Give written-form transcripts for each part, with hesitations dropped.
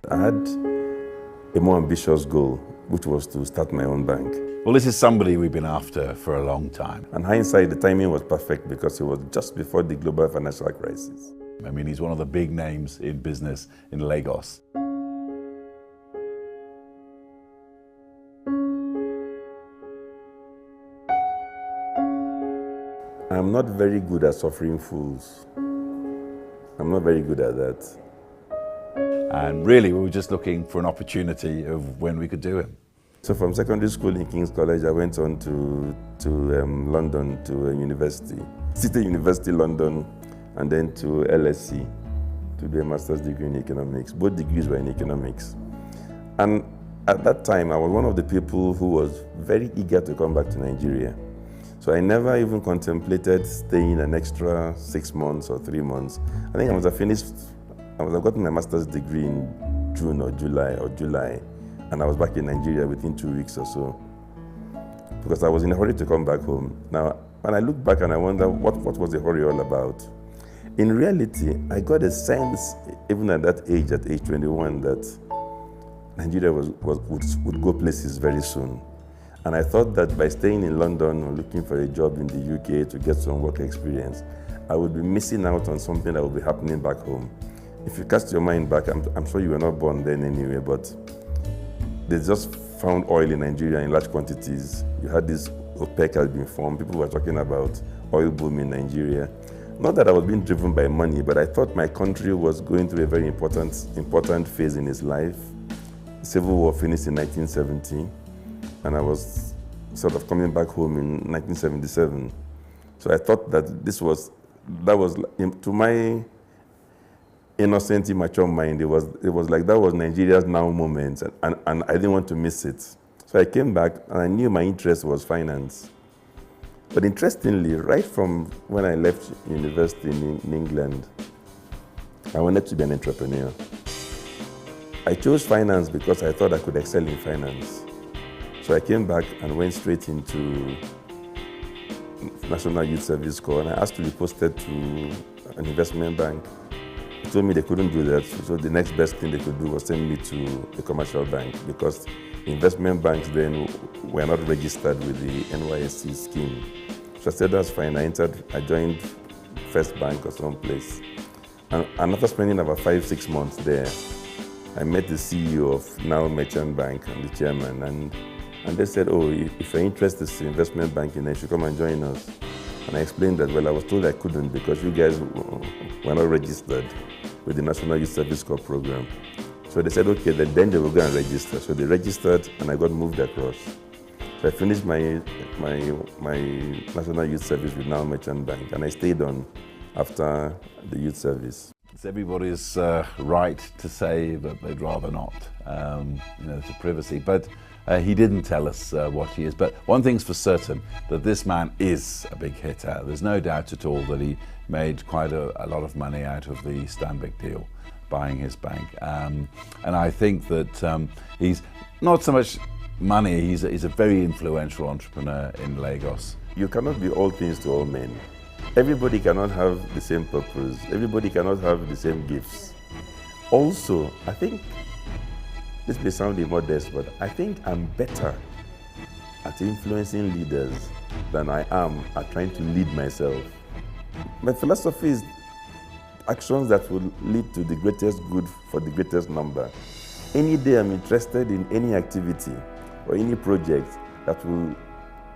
I had a more ambitious goal, which was to start my own bank. Well, this is somebody we've been after for a long time. And hindsight, the timing was perfect because it was just before the global financial crisis. I mean, he's one of the big names in business in Lagos. I'm not very good at suffering fools. I'm not very good at that. And really, we were just looking for an opportunity of when we could do it. So from secondary school in King's College, I went on to London, to a university, City University London, and then to LSE to do a master's degree in economics. Both degrees were in economics. And at that time, I was one of the people who was very eager to come back to Nigeria. So I never even contemplated staying an extra 6 months or 3 months. I think I must have gotten my master's degree in June or July, and I was back in Nigeria within 2 weeks or so, because I was in a hurry to come back home. Now, when I look back and I wonder what was the hurry all about, in reality, I got a sense, even at that age, at age 21, that Nigeria would go places very soon. And I thought that by staying in London or looking for a job in the UK to get some work experience, I would be missing out on something that would be happening back home. If you cast your mind back, I'm sure you were not born then anyway, but they just found oil in Nigeria in large quantities. You had this OPEC had been formed. People were talking about oil boom in Nigeria. Not that I was being driven by money, but I thought my country was going through a very important phase in its life. The Civil War finished in 1970. And I was sort of coming back home in 1977. So I thought that that was to my innocent, immature mind, it was like that was Nigeria's now moment, and I didn't want to miss it. So I came back, and I knew my interest was finance. But interestingly, right from when I left university in England, I wanted to be an entrepreneur. I chose finance because I thought I could excel in finance. So I came back and went straight into National Youth Service Corps, and I asked to be posted to an investment bank. They told me they couldn't do that, so the next best thing they could do was send me to a commercial bank, because investment banks then were not registered with the NYSC scheme. So I said, that's fine. I joined First Bank or someplace. And after spending about 5-6 months there, I met the CEO of now Merchant Bank and the chairman, and they said, oh, if you're interested in investment banking, then you should come and join us. And I explained that, well, I was told I couldn't because you guys were not registered with the National Youth Service Corps program. So they said, okay, then they will go and register. So they registered, and I got moved across. So I finished my National Youth Service with now Merchant Bank, and I stayed on after the youth service. It's everybody's right to say that they'd rather not, to privacy. But he didn't tell us what he is. But one thing's for certain, that this man is a big hitter. There's no doubt at all that he made quite a lot of money out of the Stanbic deal, buying his bank. And I think that he's not so much money, he's a very influential entrepreneur in Lagos. You cannot be all things to all men. Everybody cannot have the same purpose. Everybody cannot have the same gifts. Also, I think, this may sound immodest, but I think I'm better at influencing leaders than I am at trying to lead myself. My philosophy is actions that will lead to the greatest good for the greatest number. Any day I'm interested in any activity or any project that will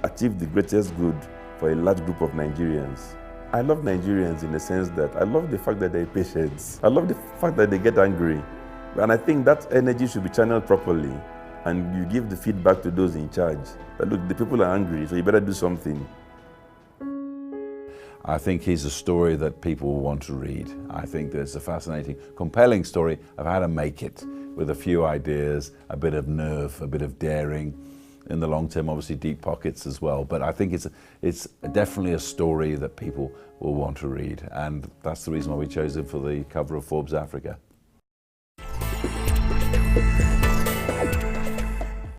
achieve the greatest good for a large group of Nigerians. I love Nigerians in the sense that I love the fact that they're patient. I love the fact that they get angry. And I think that energy should be channeled properly, and you give the feedback to those in charge that, look, the people are angry, so you better do something. I think he's a story that people will want to read. I think there's a fascinating, compelling story of how to make it with a few ideas, a bit of nerve, a bit of daring. In the long term, obviously deep pockets as well. But I think it's definitely a story that people will want to read. And that's the reason why we chose him for the cover of Forbes Africa.